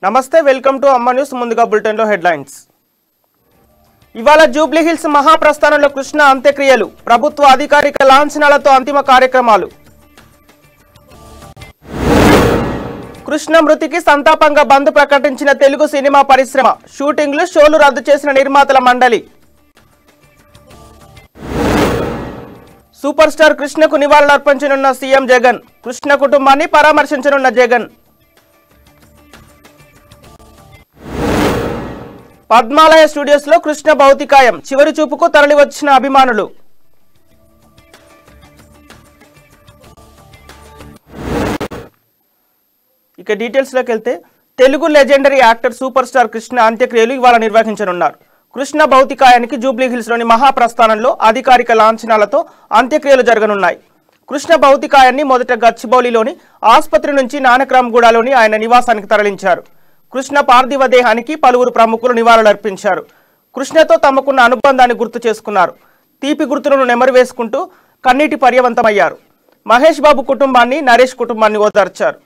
నమస్తే welcome to అమ్మ news ముందుగా బులెటిన్ లో హెడ్లైన్స్ ఇవాళ జూబ్లీ హిల్స్ మహాప్రస్థానంలో కృష్ణ అంత్యక్రియలు ప్రభుత్వ అధికారిక లాంఛనాలతో అంతిమ కార్యక్రమాలు కృష్ణ మృతికి సంతాపంగా బంద్ ప్రకటించిన తెలుగు సినిమా పరిశ్రమ షూటింగ్లు షోలు రద్దు చేసిన నిర్మాతల మండలి సూపర్ స్టార్ కృష్ణకు నివాళులర్పించనున్న సీఎం జగన్ కృష్ణ కుటుంబాన్ని పరామర్శించనున్న జగన్ పద్మాలయ స్టూడియోస్ లో కృష్ణ భౌతికాయం చివరి చూపుకు తరలివచ్చిన అభిమానులు ఇక డీటెయిల్స్ లోకి వెళ్తే Telugu legendary actor super star Krishna అంత్యక్రియలు ఇవాళ నిర్వహించనున్నారు. కృష్ణ భౌతికాయానికి జూబ్లీ హిల్స్ లోని మహాప్రస్థానంలో అధికారిక లాంఛనాలతో అంత్యక్రియలు జరగనున్నాయి. కృష్ణ భౌతికాయాన్ని మొదట గచ్చిబౌలిలోని ఆసుపత్రి నుంచి నానక్రామ్గూడలోని ఆయన నివాసానికి తరలించారు. కృష్ణ పార్థివ దేహానికి పలువురు ప్రముఖులు నివాళులర్పించారు. కృష్ణతో తమకున్న అనుబంధాన్ని గుర్తు చేసుకున్నారు. తీపి గుర్తులను నెమరు వేసుకుంటూ కన్నీటి పర్యవంతమయ్యారు. మహేష్ బాబు కుటుంబాన్ని, నరేష్ కుటుంబాన్ని ఓదార్చారు.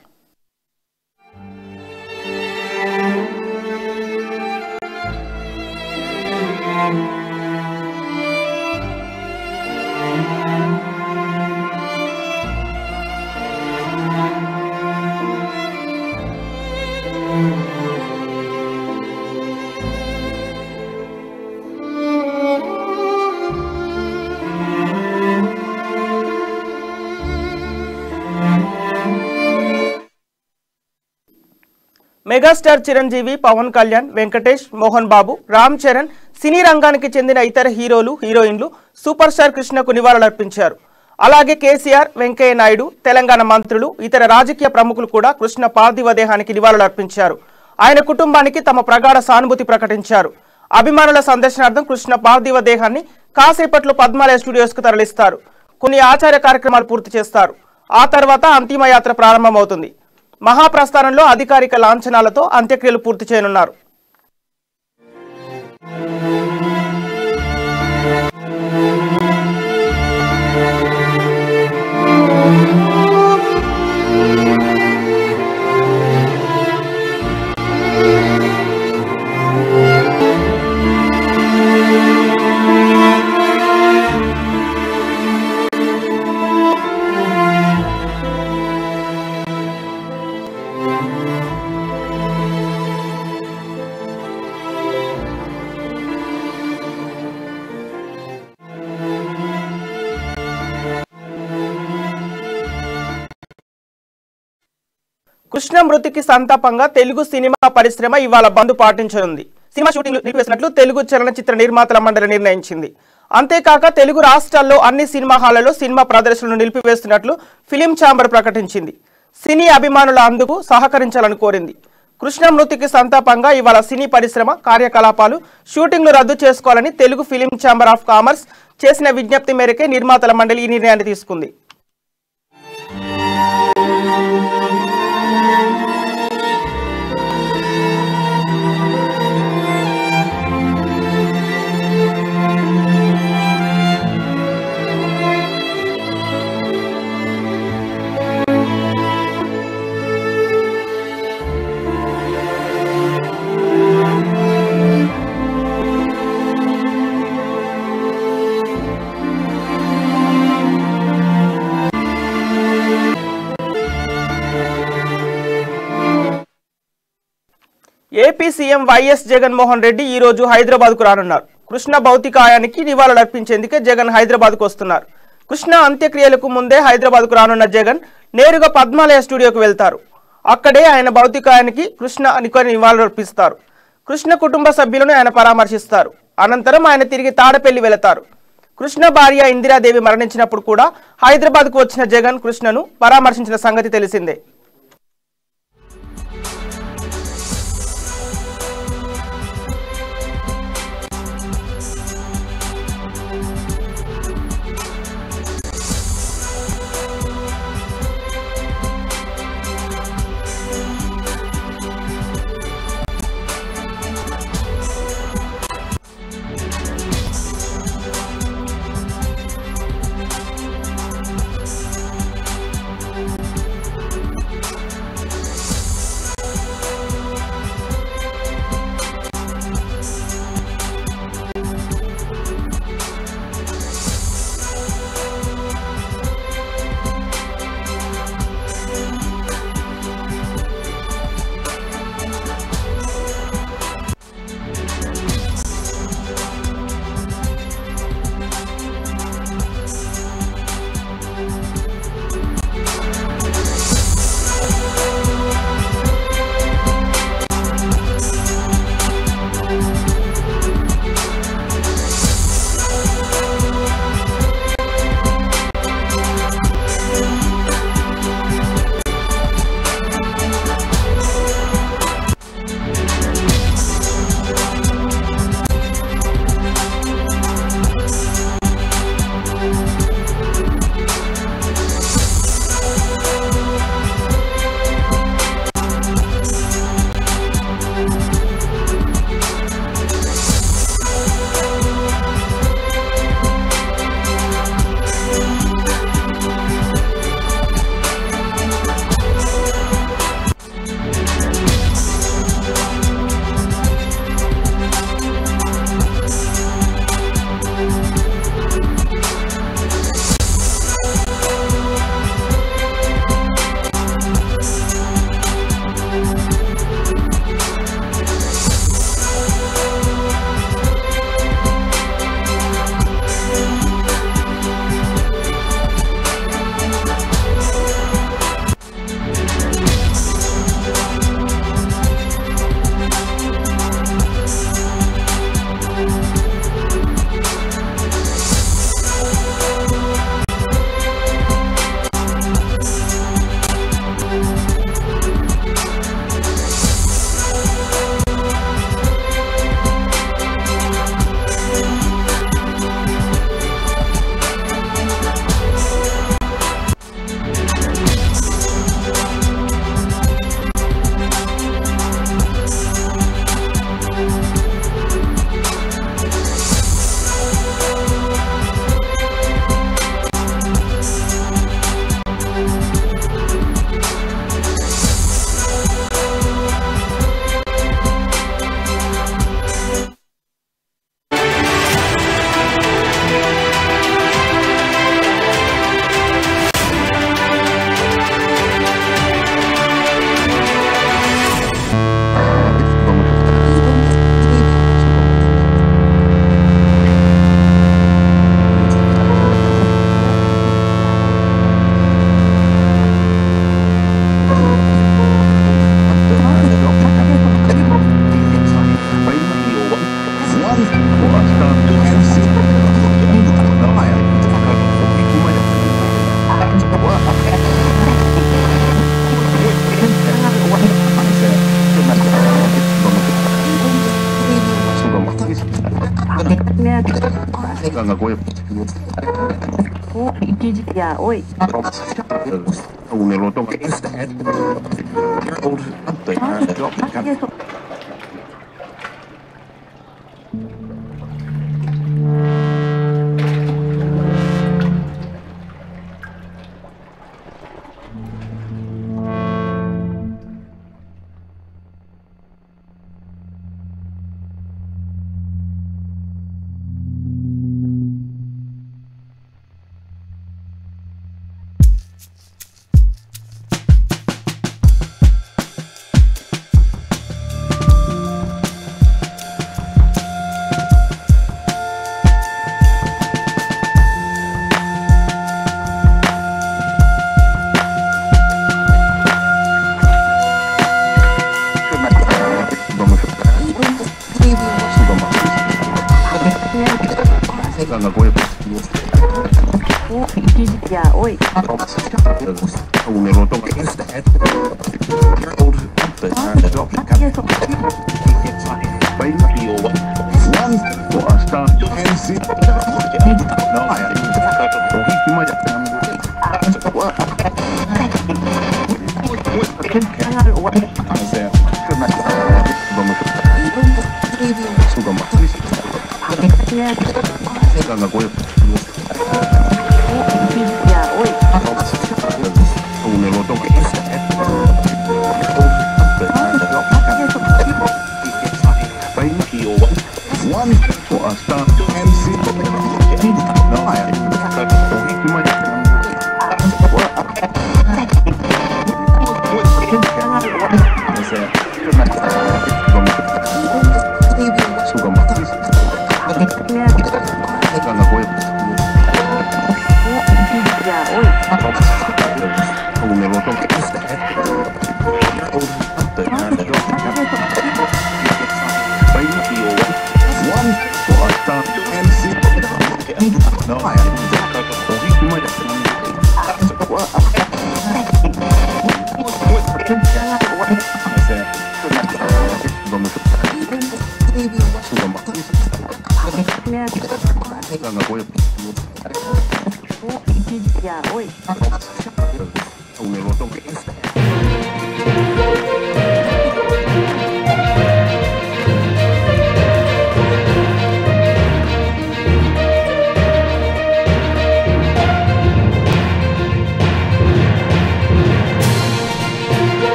మెగాస్టార్ చిరంజీవి, పవన్ కళ్యాణ్, వెంకటేష్, మోహన్ బాబు, రామ్ చరణ్, సినీ రంగానికి చెందిన ఇతర హీరోలు, హీరోయిన్లు సూపర్ స్టార్ కృష్ణకు నివాళులర్పించారు. అలాగే కేసీఆర్, వెంకయ్య నాయుడు, తెలంగాణ మంత్రులు, ఇతర రాజకీయ ప్రముఖులు కూడా కృష్ణ పార్థివ దేహానికి నివాళులర్పించారు. ఆయన కుటుంబానికి తమ ప్రగాఢ సానుభూతి ప్రకటించారు. అభిమానుల సందర్శనార్థం కృష్ణ పార్థివ దేహాన్ని కాసేపట్లో పద్మాలయ స్టూడియోస్ కు తరలిస్తారు. కొన్ని ఆచార కార్యక్రమాలు పూర్తి చేస్తారు. ఆ తర్వాత అంతిమయాత్ర ప్రారంభమవుతుంది. మహాప్రస్థానంలో అధికారిక లాంఛనాలతో అంత్యక్రియలు పూర్తి చేయనున్నారు. కృష్ణ మృతికి సంతాపంగా తెలుగు సినిమా పరిశ్రమ ఇవాళ బంద్ పాటించనుంది. సినిమా షూటింగ్ నిలిపివేసినట్లు తెలుగు చలనచిత్ర నిర్మాతల మండలి నిర్ణయించింది. అంతేకాక తెలుగు రాష్ట్రాల్లో అన్ని సినిమా హాళ్లలో సినిమా ప్రదర్శనలు నిలిపివేస్తున్నట్లు ఫిలిం ఛాంబర్ ప్రకటించింది. సినీ అభిమానుల అందుకు సహకరించాలని కోరింది. కృష్ణ మృతికి సంతాపంగా ఇవాళ సినీ పరిశ్రమ కార్యకలాపాలు, షూటింగ్లు రద్దు చేసుకోవాలని Telugu film chamber of commerce చేసిన విజ్ఞప్తి మేరకే నిర్మాతల మండలి ఈ నిర్ణయాన్ని తీసుకుంది. AP CM YS Jaganmohan Reddy ఈ రోజు హైదరాబాద్ కు రానున్నారు. కృష్ణ భౌతికాయానికి నివాళులర్పించేందుకే జగన్ హైదరాబాద్ కు వస్తున్నారు. కృష్ణ అంత్యక్రియలకు ముందే హైదరాబాద్ కు రానున్న జగన్ నేరుగా పద్మాలయ స్టూడియోకు వెళ్తారు. అక్కడే ఆయన భౌతికాయానికి కృష్ణ నివాళులర్పిస్తారు. కృష్ణ కుటుంబ సభ్యులను ఆయన పరామర్శిస్తారు. అనంతరం ఆయన తిరిగి తాడపల్లి వెళతారు. కృష్ణ భార్య ఇందిరాదేవి మరణించినప్పుడు కూడా హైదరాబాద్ కు వచ్చిన జగన్ కృష్ణను పరామర్శించిన సంగతి తెలిసిందే.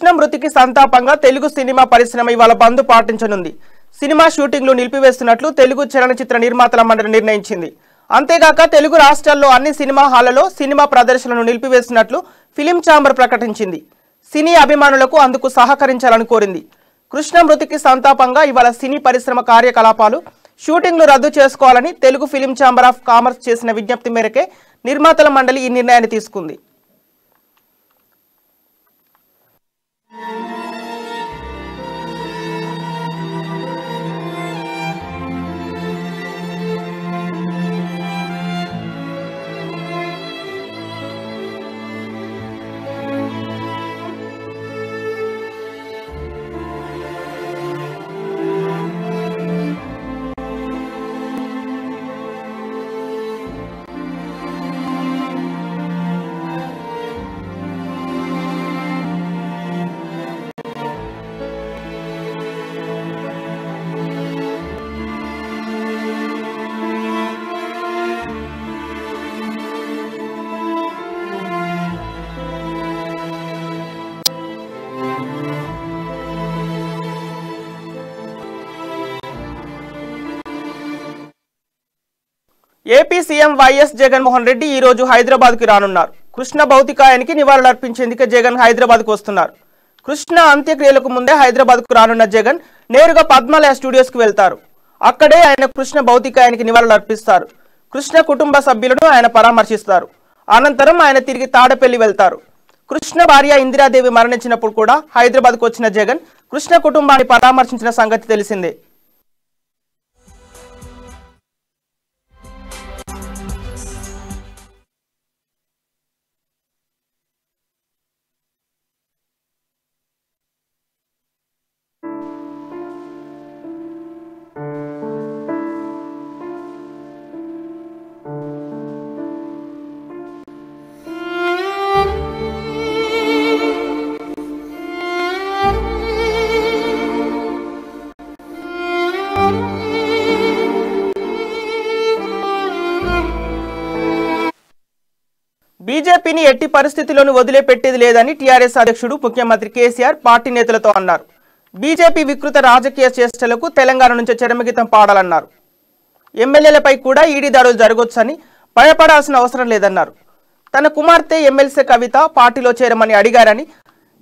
కృష్ణ మృతికి సంతాపంగా తెలుగు సినిమా పరిశ్రమ ఇవాళ బంద్ పాటించనుంది. సినిమా షూటింగ్లు నిలిపివేస్తున్నట్లు తెలుగు చలనచిత్ర నిర్మాతల మండలి నిర్ణయించింది. అంతేగాక తెలుగు రాష్ట్రాల్లో అన్ని సినిమా హాళ్లలో సినిమా ప్రదర్శనలను నిలిపివేస్తున్నట్లు ఫిలిం ఛాంబర్ ప్రకటించింది. సినీ అభిమానులకు అందుకు సహకరించాలని కోరింది. కృష్ణ మృతికి సంతాపంగా ఇవాళ సినీ పరిశ్రమ కార్యకలాపాలు షూటింగ్లు రద్దు చేసుకోవాలని Telugu film chamber of commerce చేసిన విజ్ఞప్తి మేరకే నిర్మాతల మండలి ఈ నిర్ణయాన్ని తీసుకుంది. AP CM YS Jaganmohan Reddy ఈ రోజు హైదరాబాద్కు రానున్నారు. కృష్ణ భౌతికాయానికి నివాళులర్పించేందుకు జగన్ హైదరాబాద్కు వస్తున్నారు. కృష్ణ అంత్యక్రియలకు ముందే హైదరాబాద్కు రానున్న జగన్ నేరుగా పద్మాలయ స్టూడియోస్కు వెళ్తారు. అక్కడే ఆయన కృష్ణ భౌతికాయానికి నివాళులర్పిస్తారు. కృష్ణ కుటుంబ సభ్యులను ఆయన పరామర్శిస్తారు. అనంతరం ఆయన తిరిగి తాడపల్లి వెళ్తారు. కృష్ణ భార్య ఇందిరాదేవి మరణించినప్పుడు కూడా హైదరాబాద్కు వచ్చిన జగన్ కృష్ణ కుటుంబాన్ని పరామర్శించిన సంగతి తెలిసిందే. బీజేపీని ఎట్టి పరిస్థితుల్లోనూ వదిలిపెట్టేది లేదని టీఆర్ఎస్ అధ్యక్షుడు ముఖ్యమంత్రి కేసీఆర్ పార్టీ నేతలతో అన్నారు. బీజేపీ వికృత రాజకీయ చేష్టలకు తెలంగాణ నుంచి చరమగీతం పాడాలన్నారు. ఎమ్మెల్యేలపై కూడా ఈడీ దాడులు జరగొచ్చని భయపడాల్సిన అవసరం లేదన్నారు. తన కుమార్తె ఎమ్మెల్సీ కవిత పార్టీలో చేరమని అడిగారని,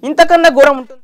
ఇంతకన్నా ఘోరం ఉంటుంది.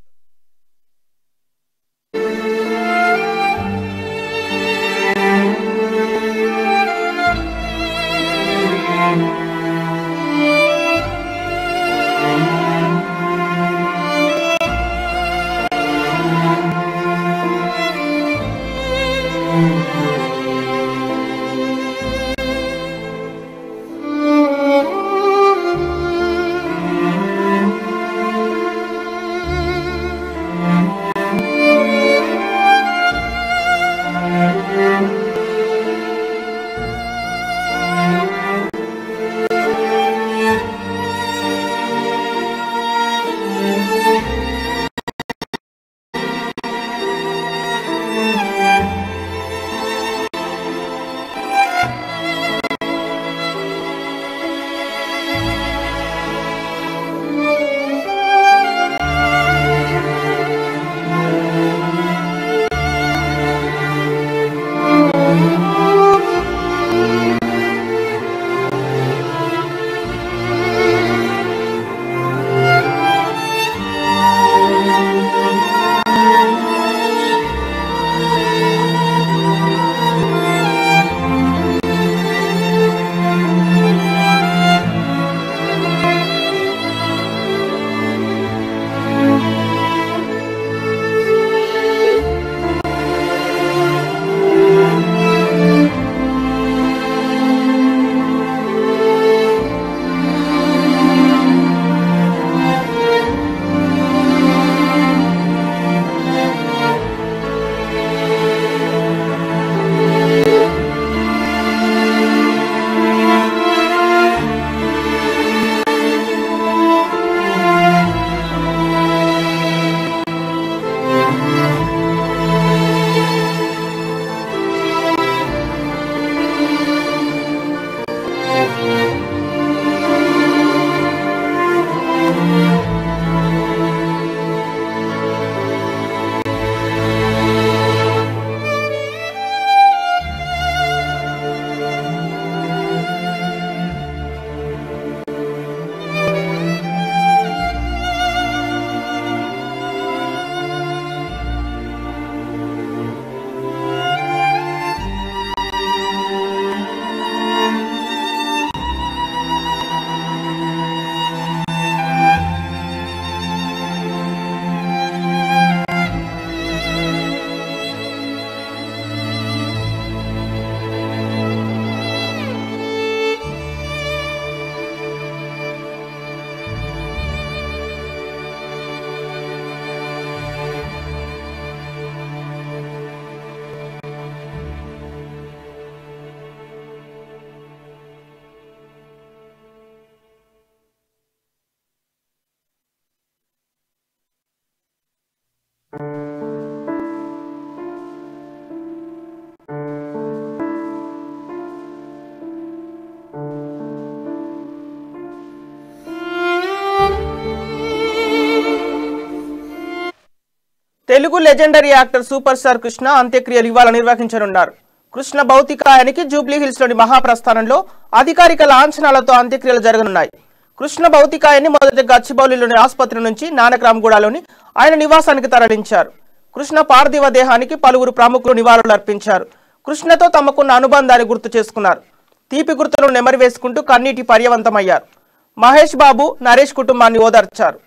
Telugu legendary actor super star Krishna అంత్యక్రియలు ఇవాళ నిర్వహించనున్నారు. కృష్ణ భౌతికాయానికి జూబ్లీ హిల్స్ లోని మహాప్రస్థానంలో అధికారిక లాంఛనాలతో అంత్యక్రియలు జరగనున్నాయి. కృష్ణ భౌతికాయాన్ని మొదట గచ్చిబౌలిలోని ఆసుపత్రి నుంచి నానక్రామ్గూడలోని ఆయన నివాసానికి తరలించారు. కృష్ణ పార్థివ దేహానికి పలువురు ప్రముఖులు నివాళులు అర్పించారు. కృష్ణతో తమకున్న అనుబంధాన్ని గుర్తు చేసుకున్నారు. తీపి గుర్తులను నెమరివేసుకుంటూ కన్నీటి పర్యవంతమయ్యారు. మహేష్ బాబు, నరేష్ కుటుంబాన్ని ఓదార్చారు.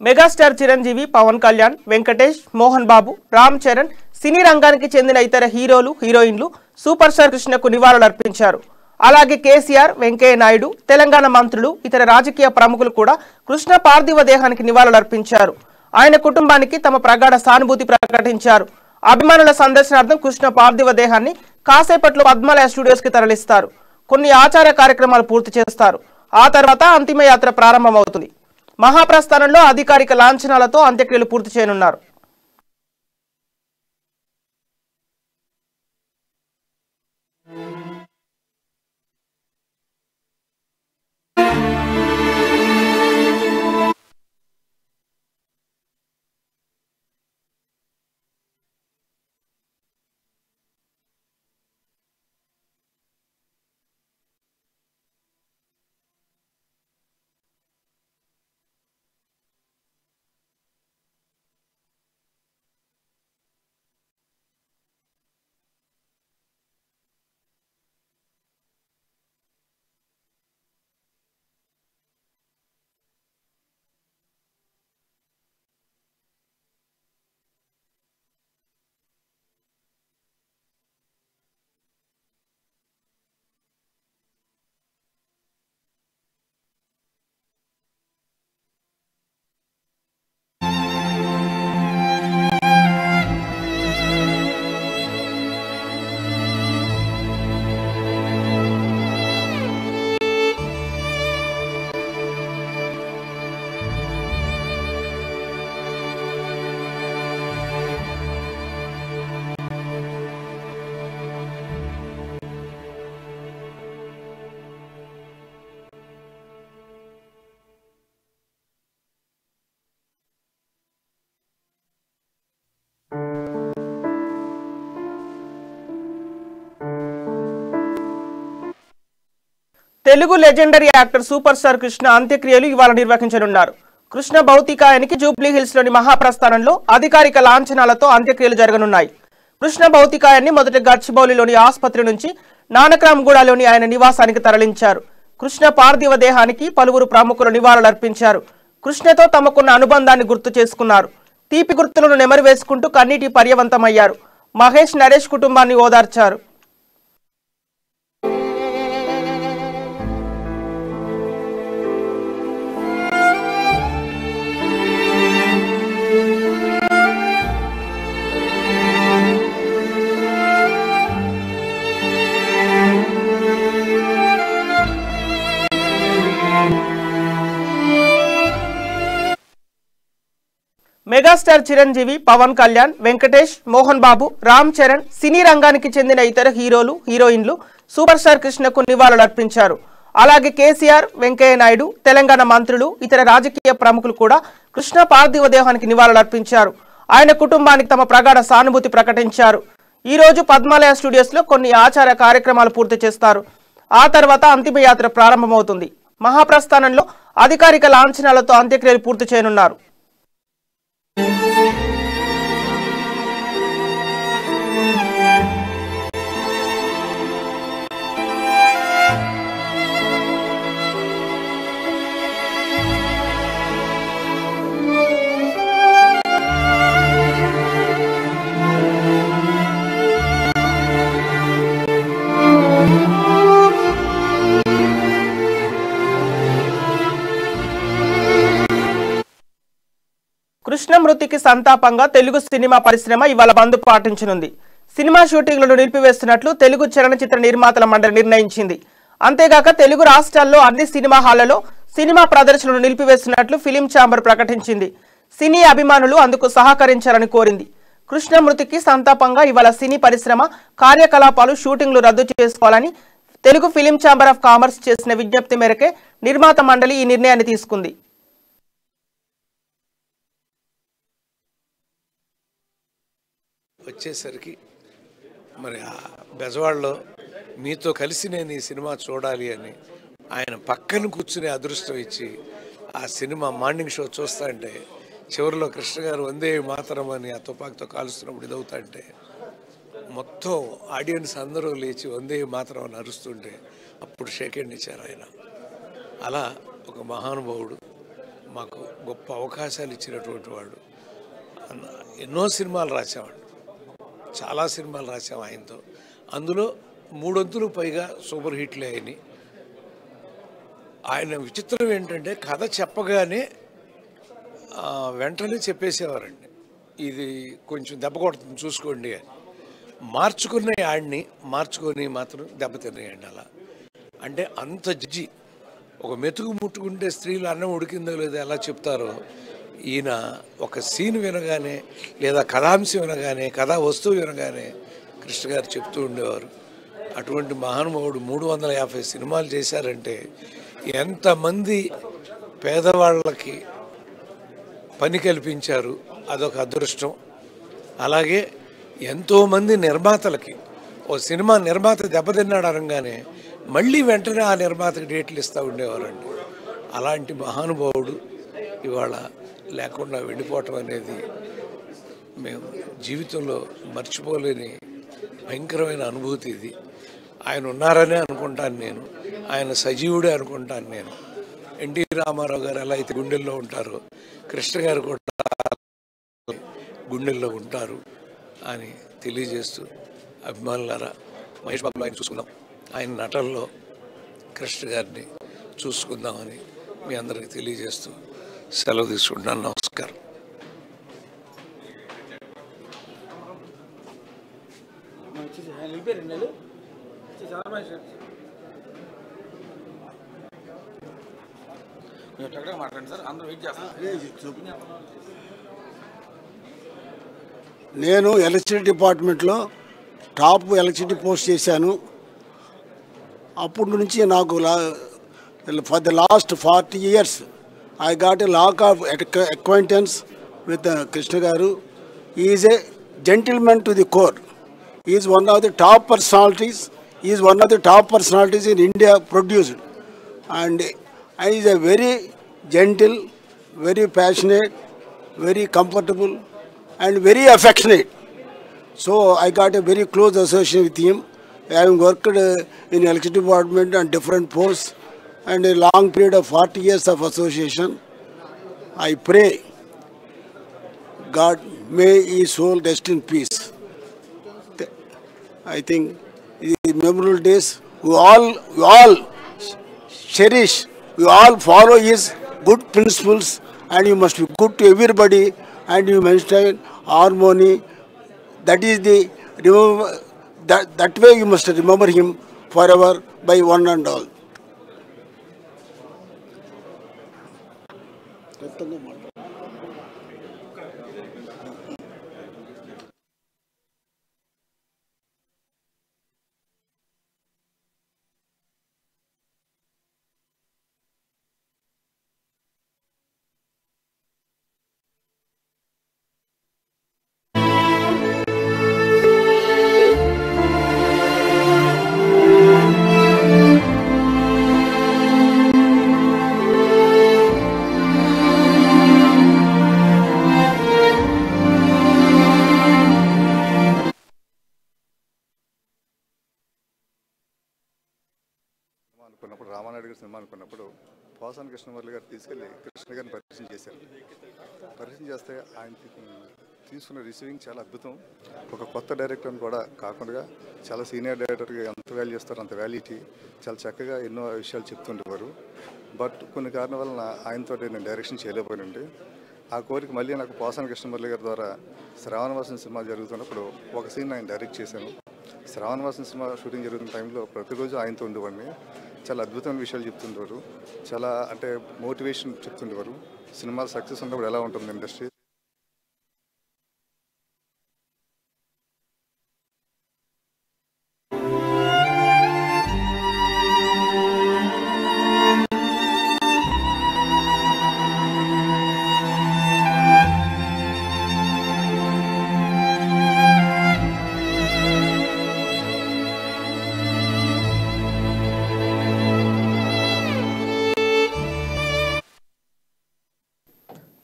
మెగాస్టార్ చిరంజీవి, పవన్ కళ్యాణ్, వెంకటేష్, మోహన్ బాబు, రామ్ చరణ్, సినీ రంగానికి చెందిన ఇతర హీరోలు, హీరోయిన్లు సూపర్ స్టార్ కృష్ణకు నివాళులు అర్పించారు. అలాగే కేసీఆర్, వెంకయ్య నాయుడు, తెలంగాణ మంత్రులు, ఇతర రాజకీయ ప్రముఖులు కూడా కృష్ణ పార్థివ దేహానికి నివాళులు అర్పించారు. ఆయన కుటుంబానికి తమ ప్రగాఢ సానుభూతి ప్రకటించారు. అభిమానుల సందర్శనార్థం కృష్ణ పార్థివ దేహాన్ని కాసేపట్లో పద్మాలయ స్టూడియోస్ కి తరలిస్తారు. కొన్ని ఆచార కార్యక్రమాలు పూర్తి చేస్తారు. ఆ తర్వాత అంతిమయాత్ర ప్రారంభమవుతుంది. మహాప్రస్థానంలో అధికారిక లాంఛనాలతో అంత్యక్రియలు పూర్తి చేయనున్నారు. Telugu legendary actor super star Krishna అంత్యక్రియలు ఇవాళ నిర్వహించనున్నారు. కృష్ణ భౌతికాయానికి జూబ్లీ హిల్స్ లోని మహాప్రస్థానంలో అధికారిక లాంఛనాలతో అంత్యక్రియలు జరగనున్నాయి. కృష్ణ భౌతికాయాన్ని మొదట గచ్చిబౌలిలోని ఆసుపత్రి నుంచి నానక్రామ్గూడలోని ఆయన నివాసానికి తరలించారు. కృష్ణ పార్థివ దేహానికి పలువురు ప్రముఖులు నివాళులు అర్పించారు. కృష్ణతో తమకున్న అనుబంధాన్ని గుర్తు చేసుకున్నారు. తీపి గుర్తులను నెమరివేసుకుంటూ కన్నీటి పర్యవంతమయ్యారు. మహేష్, నరేష్ కుటుంబాన్ని ఓదార్చారు. మెగాస్టార్ చిరంజీవి, పవన్ కళ్యాణ్, వెంకటేష్, మోహన్ బాబు, రామ్ చరణ్, సినీ రంగానికి చెందిన ఇతర హీరోలు, హీరోయిన్లు సూపర్ స్టార్ కృష్ణకు నివాళులు అర్పించారు. అలాగే కేసీఆర్, వెంకయ్య నాయుడు, తెలంగాణ మంత్రులు, ఇతర రాజకీయ ప్రముఖులు కూడా కృష్ణ పార్థివ దేహానికి నివాళులు అర్పించారు. ఆయన కుటుంబానికి తమ ప్రగాఢ సానుభూతి ప్రకటించారు. ఈ రోజు పద్మాలయ స్టూడియోస్లో కొన్ని ఆచార కార్యక్రమాలు పూర్తి చేస్తారు. ఆ తర్వాత అంతిమయాత్ర ప్రారంభమవుతుంది. మహాప్రస్థానంలో అధికారిక లాంఛనాలతో అంత్యక్రియలు పూర్తి చేయనున్నారు. కృష్ణ మృతికి సంతాపంగా తెలుగు సినిమా పరిశ్రమ ఇవాళ బంద్ పాటించనుంది. సినిమా షూటింగ్లను నిలిపివేస్తున్నట్లు తెలుగు చలనచిత్ర నిర్మాతల మండలి నిర్ణయించింది. అంతేగాక తెలుగు రాష్ట్రాల్లో అన్ని సినిమా హాళ్లలో సినిమా ప్రదర్శనలు నిలిపివేస్తున్నట్లు ఫిలిం ఛాంబర్ ప్రకటించింది. సినీ అభిమానులు అందుకు సహకరించాలని కోరింది. కృష్ణ మృతికి సంతాపంగా ఇవాళ సినీ పరిశ్రమ కార్యకలాపాలు షూటింగ్లు రద్దు చేసుకోవాలని Telugu film chamber of commerce చేసిన విజ్ఞప్తి మేరకే నిర్మాత మండలి ఈ నిర్ణయాన్ని తీసుకుంది. వచ్చేసరికి మరి ఆ బెజవాడలో మీతో కలిసి నేను ఈ సినిమా చూడాలి అని ఆయన పక్కన కూర్చునే అదృష్టం ఇచ్చి ఆ సినిమా మార్నింగ్ షో చూస్తా అంటే చివరిలో కృష్ణ గారు వందే మాతరం అని ఆ తుపాకుతో కాలుస్తున్నప్పుడు ఇదవుతా అంటే మొత్తం ఆడియన్స్ అందరూ లేచి వందే మాతరం అని అరుస్తుంటే అప్పుడు షేక్ హ్యాండ్ ఇచ్చారు ఆయన. అలా ఒక మహానుభావుడు, మాకు గొప్ప అవకాశాలు ఇచ్చినటువంటి వాడు. ఎన్నో సినిమాలు రాసేవాడు, చాలా సినిమాలు రాసాం ఆయనతో. అందులో 3 వంతులు పైగా సూపర్ హిట్లే అయినాయి. ఆయన విచిత్రం ఏంటంటే కథ చెప్పగానే వెంటనే చెప్పేసేవారండి, ఇది కొంచెం దెబ్బ కొడుతుంది చూసుకోండి అని. మార్చుకున్న యాడ్ని మార్చుకొని మాత్రం దెబ్బతిన్నాయండి. అలా అంటే అంత జడ్జి. ఒక మెతుకు ముట్టుకుంటే స్త్రీలు అన్నం ఉడికిందో లేదో ఎలా చెప్తారో ఈయన ఒక సీన్ వినగానే లేదా కథాంశం వినగానే కథా వస్తువు వినగానే కృష్ణ గారు చెప్తూ ఉండేవారు. అటువంటి మహానుభావుడు 350 సినిమాలు చేశారంటే ఎంతమంది పేదవాళ్ళకి పని కల్పించారు, అదొక అదృష్టం. అలాగే ఎంతోమంది నిర్మాతలకి ఓ సినిమా నిర్మాత దెబ్బతిన్నాడు అనగానే మళ్ళీ వెంటనే ఆ నిర్మాతకి డేట్లు ఇస్తూ ఉండేవారండి. అలాంటి మహానుభావుడు ఇవాళ లేకుండా వెళ్ళిపోవటం అనేది మేము జీవితంలో మర్చిపోలేని భయంకరమైన అనుభూతి. ఇది ఆయన ఉన్నారనే అనుకుంటాను నేను, ఆయన సజీవుడే అనుకుంటాను నేను. ఎన్టీ రామారావు గారు ఎలా అయితే గుండెల్లో ఉంటారో కృష్ణ గారు కూడా గుండెల్లో ఉంటారు అని తెలియజేస్తూ, అభిమానులారా మహేష్ బాబులో ఆయన చూసుకుందాం, ఆయన నటనలో కృష్ణ గారిని చూసుకుందామని మీ అందరికీ తెలియజేస్తూ సెలవు తీసుకుంటున్నాను. నమస్కారం. నేను ఎలక్ట్రిసిటీ డిపార్ట్మెంట్లో టాప్ ఎలక్ట్రిసిటీ పోస్ట్ చేశాను. అప్పటి నుంచి నాకు for the last 40 years I got a lot of acquaintance with Krishna Garu. He is a gentleman to the core. He is one of the top personalities. He is one of the top personalities in India produced. And he is a very gentle, very passionate, very comfortable and very affectionate. So I got a very close association with him. Having worked in electricity department on different posts and a long period of 40 years of association, I pray God may his soul rest in peace. I think these memorable days we all cherish, we all follow his good principles, and you must be good to everybody and you maintain harmony. That is the remember that way you must remember him forever by one and all. అనుకున్నప్పుడు రామానాయుడు గారి cinema అనుకున్నప్పుడు పోసాని కృష్ణమురళి గారు తీసుకెళ్ళి కృష్ణ గారిని పరిచయం చేశారు. పరిచయం చేస్తే ఆయన తీసుకున్న రిసీవింగ్ చాలా అద్భుతం. ఒక కొత్త డైరెక్టర్ని కూడా కాకుండా చాలా సీనియర్ డైరెక్టర్గా ఎంత వాల్యూ చేస్తారో అంత వాల్యూ ఇచ్చి చాలా చక్కగా ఎన్నో విషయాలు చెప్తుండేవారు. బట్ కొన్ని కారణాల వలన ఆయనతో నేను డైరెక్షన్ చేయలేకపోయానండి. ఆ కోరిక మళ్ళీ నాకు పోసాని కృష్ణమురళి గారి ద్వారా శ్రావణవాసం సినిమా జరుగుతున్నప్పుడు ఒక సీన్ ఆయన డైరెక్ట్ చేశాను. శ్రావణవాసం సినిమా షూటింగ్ జరుగుతున్న టైంలో ప్రతిరోజు ఆయనతో ఉండేవాడిని. చాలా అద్భుతమైన విషయాలు చెప్తుండేవారు. చాలా అంటే మోటివేషన్ చెప్తుండేవారు. సినిమాలు సక్సెస్ ఉన్నప్పుడు ఎలా ఉంటుంది industry.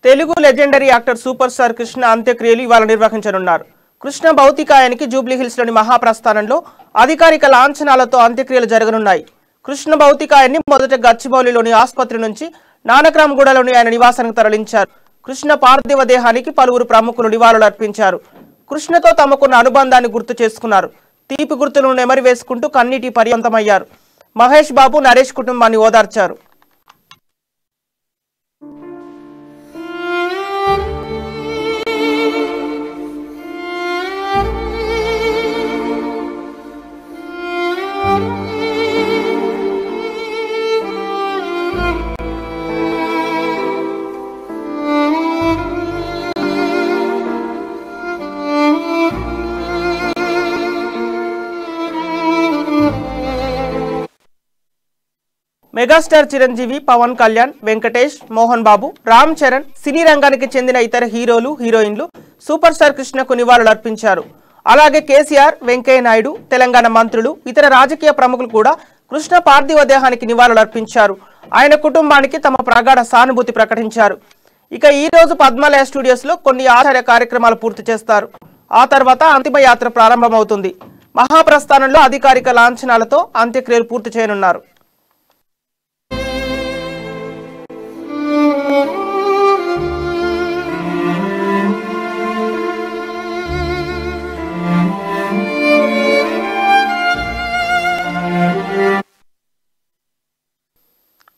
Telugu legendary actor super star Krishna అంత్యక్రియలు ఇవాళ నిర్వహించనున్నారు. కృష్ణ భౌతికాయానికి జూబ్లీహిల్స్లోని మహాప్రస్థానంలో అధికారిక లాంఛనాలతో అంత్యక్రియలు జరగనున్నాయి. కృష్ణ భౌతికాయాన్ని మొదట గచ్చిబౌలిలోని ఆసుపత్రి నుంచి నానక్రామ్గూడలోని ఆయన నివాసానికి తరలించారు. కృష్ణ పార్థివ దేహానికి పలువురు ప్రముఖులు నివాళులు అర్పించారు. కృష్ణతో తమకున్న అనుబంధాన్ని గుర్తు చేసుకున్నారు. తీపి గుర్తులను నెమరి వేసుకుంటూ కన్నీటి పర్యంతమయ్యారు. మహేష్ బాబు, నరేష్ కుటుంబాన్ని ఓదార్చారు. మెగాస్టార్ చిరంజీవి, పవన్ కళ్యాణ్, వెంకటేష్, మోహన్ బాబు, రామ్ చరణ్, సినీ రంగానికి చెందిన ఇతర హీరోలు, హీరోయిన్లు సూపర్ స్టార్ కృష్ణకు నివాళులు అర్పించారు. అలాగే కేసీఆర్, వెంకయ్య నాయుడు, తెలంగాణ మంత్రులు, ఇతర రాజకీయ ప్రముఖులు కూడా కృష్ణ పార్థివ దేహానికి నివాళులు అర్పించారు. ఆయన కుటుంబానికి తమ ప్రగాఢ సానుభూతి ప్రకటించారు. ఇక ఈ రోజు పద్మాలయ స్టూడియోస్ లో కొన్ని ఆచార్య కార్యక్రమాలు పూర్తి చేస్తారు. ఆ తర్వాత అంతిమ యాత్ర ప్రారంభమవుతుంది. మహాప్రస్థానంలో అధికారిక లాంఛనాలతో అంత్యక్రియలు పూర్తి చేయనున్నారు.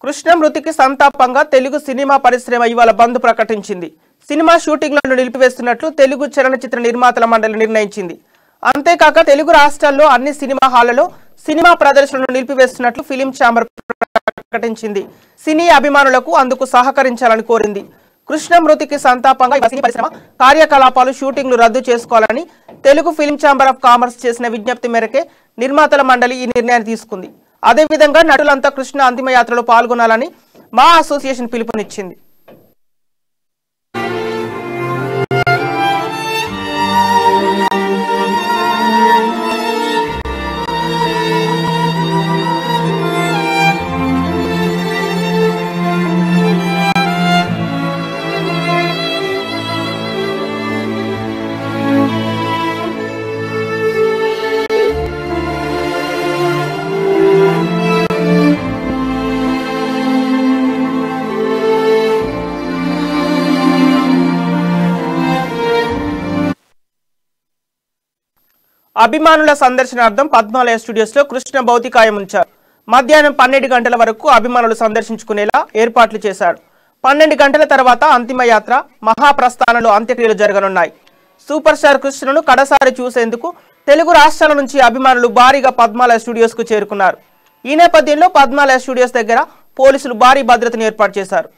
కృష్ణ మృతికి సంతాపంగా తెలుగు సినిమా పరిశ్రమ ఇవాళ బంద్ ప్రకటించింది. సినిమా షూటింగ్లను నిలిపివేస్తున్నట్లు తెలుగు చలనచిత్ర నిర్మాతల మండలి నిర్ణయించింది. అంతేకాక తెలుగు రాష్ట్రాల్లో అన్ని సినిమా హాళ్లలో సినిమా ప్రదర్శనలు నిలిపివేస్తున్నట్లు ఫిలిం ఛాంబర్ ప్రకటించింది. సినీ అభిమానులకు అందుకు సహకరించాలని కోరింది. కృష్ణ మృతికి సంతాపంగా సినీ పరిశ్రమ కార్యకలాపాలు, షూటింగ్లు రద్దు చేసుకోవాలని Telugu film chamber of commerce చేసిన విజ్ఞప్తి మేరకే నిర్మాతల మండలి ఈ నిర్ణయాన్ని తీసుకుంది. అదేవిధంగా నటులంతా కృష్ణ అంతిమయాత్రలో పాల్గొనాలని మా అసోసియేషన్ పిలుపునిచ్చింది. అభిమానుల సందర్శనార్థం పద్మాలయ స్టూడియోస్ లో కృష్ణ భౌతికాయం ఉంచారు. మధ్యాహ్నం 12 గంటల వరకు అభిమానులు సందర్శించుకునేలా ఏర్పాట్లు చేశారు. 12 గంటల తర్వాత అంతిమయాత్ర, మహాప్రస్థానంలో అంత్యక్రియలు జరగనున్నాయి. సూపర్ స్టార్ కృష్ణను కడసారి చూసేందుకు తెలుగు రాష్ట్రాల నుంచి అభిమానులు భారీగా పద్మాలయ స్టూడియోస్ కు చేరుకున్నారు. ఈ నేపథ్యంలో పద్మాలయ స్టూడియోస్ దగ్గర పోలీసులు భారీ భద్రతను ఏర్పాటు చేశారు.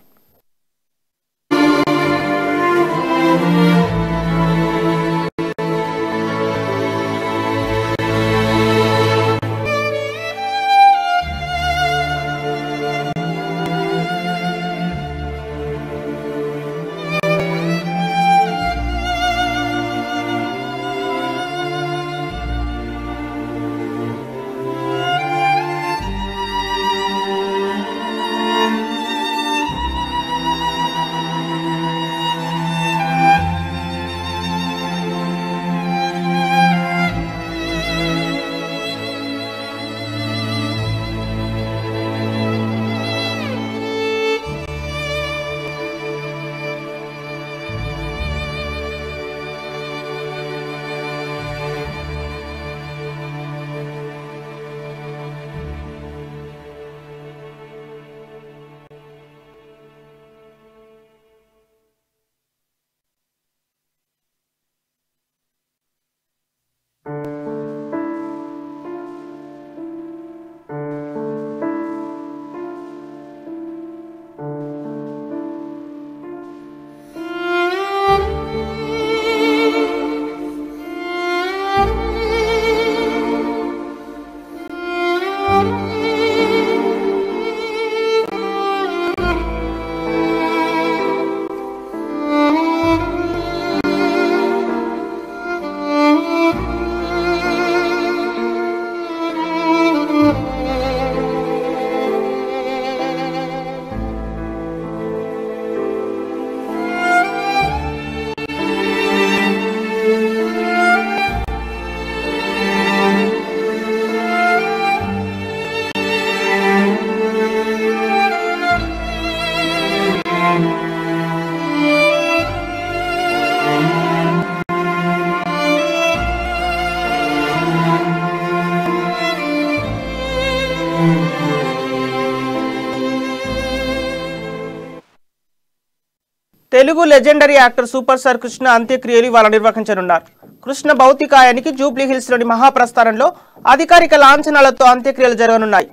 Telugu legendary actor super star Krishna అంత్యక్రియలు ఇవాళ నిర్వహించనున్నారు. కృష్ణ భౌతికాయానికి జూబ్లీ హిల్స్ లోని మహాప్రస్థానంలో అధికారిక లాంఛనాలతో అంత్యక్రియలు జరగనున్నాయి.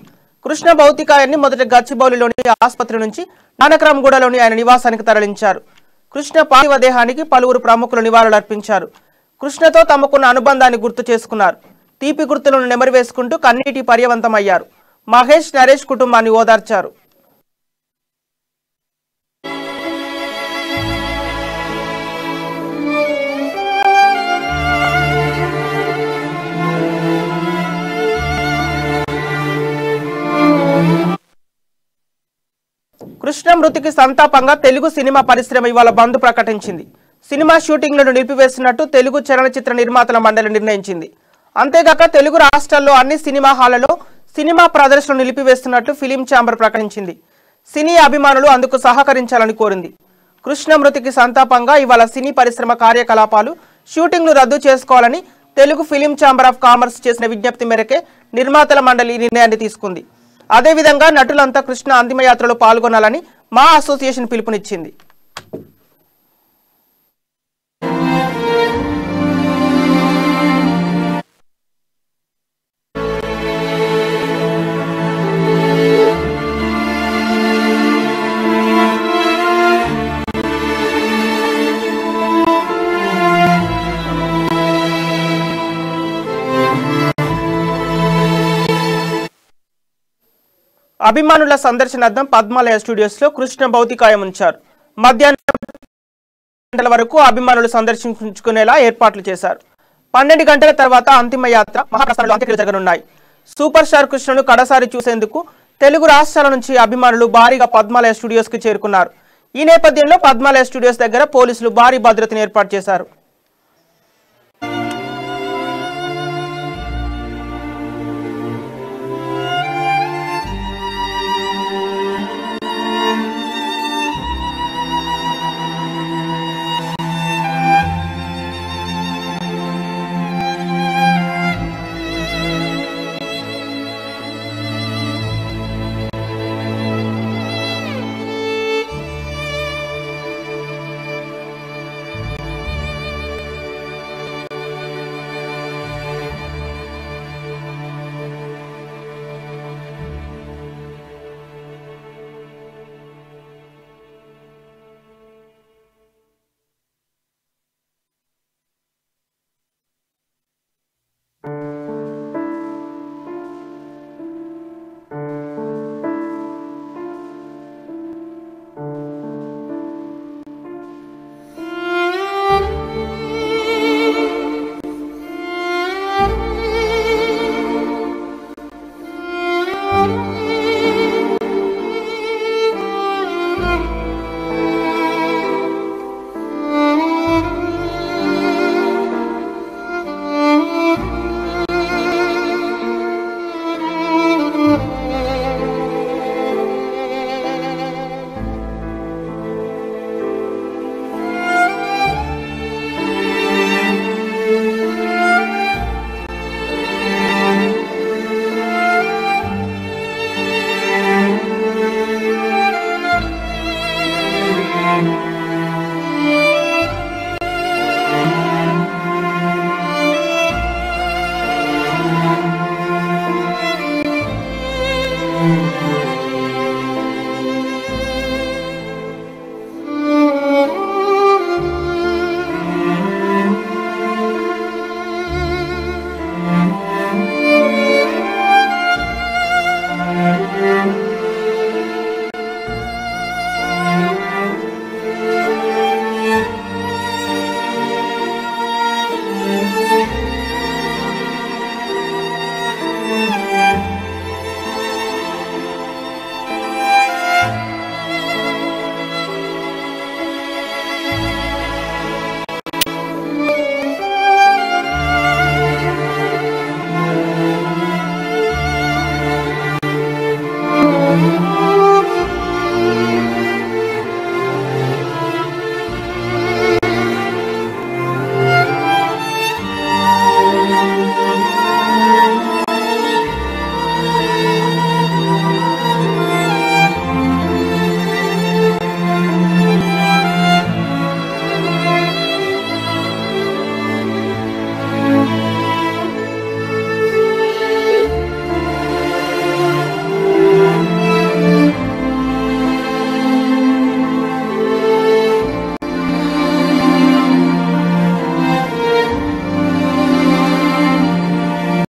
కృష్ణ భౌతికాయాన్ని మొదట గచ్చిబౌలిలోని ఆసుపత్రి నుంచి నానక్రామ్గూడలోని ఆయన నివాసానికి తరలించారు. కృష్ణ పార్థివ దేహానికి పలువురు ప్రముఖులు నివాళులర్పించారు. కృష్ణతో తమకున్న అనుబంధాన్ని గుర్తు చేసుకున్నారు. తీపి గుర్తులను నెమరు వేసుకుంటూ కన్నీటి పర్యవంతమయ్యారు. మహేష్, నరేష్ కుటుంబాన్ని ఓదార్చారు. కృష్ణ మృతికి సంతాపంగా తెలుగు సినిమా పరిశ్రమ ఇవాళ బంద్ ప్రకటించింది. సినిమా షూటింగ్లను నిలిపివేస్తున్నట్టు తెలుగు చలనచిత్ర నిర్మాతల మండలి నిర్ణయించింది. అంతేగాక తెలుగు రాష్ట్రాల్లో అన్ని సినిమా హాళ్లలో సినిమా ప్రదర్శనలు నిలిపివేస్తున్నట్లు ఫిలిం ఛాంబర్ ప్రకటించింది. సినీ అభిమానులు అందుకు సహకరించాలని కోరింది. కృష్ణ మృతికి సంతాపంగా ఇవాళ సినీ పరిశ్రమ కార్యకలాపాలు, షూటింగ్లు రద్దు చేసుకోవాలని Telugu film chamber of commerce చేసిన విజ్ఞప్తి మేరకే నిర్మాతల మండలి నిర్ణయాన్ని తీసుకుంది. అదేవిధంగా నటులంతా కృష్ణ అంతిమయాత్రలో పాల్గొనాలని మా అసోసియేషన్ పిలుపునిచ్చింది. అభిమానుల సందర్శనార్థం పద్మాలయ స్టూడియోస్ లో కృష్ణ భౌతికాయం ఉంచారు. మధ్యాహ్నం గంటల వరకు అభిమానులు సందర్శించుకునేలా ఏర్పాట్లు చేశారు. 12 గంటల తర్వాత అంతిమ యాత్ర మహాప్రస్థానంలో అంత్యక్రియలు జరగనున్నాయి. సూపర్ స్టార్ కృష్ణను కడసారి చూసేందుకు తెలుగు రాష్ట్రాల నుంచి అభిమానులు భారీగా పద్మాలయ స్టూడియోస్ కి చేరుకున్నారు. ఈ నేపథ్యంలో పద్మాలయ స్టూడియోస్ దగ్గర పోలీసులు భారీ భద్రతను ఏర్పాటు చేశారు.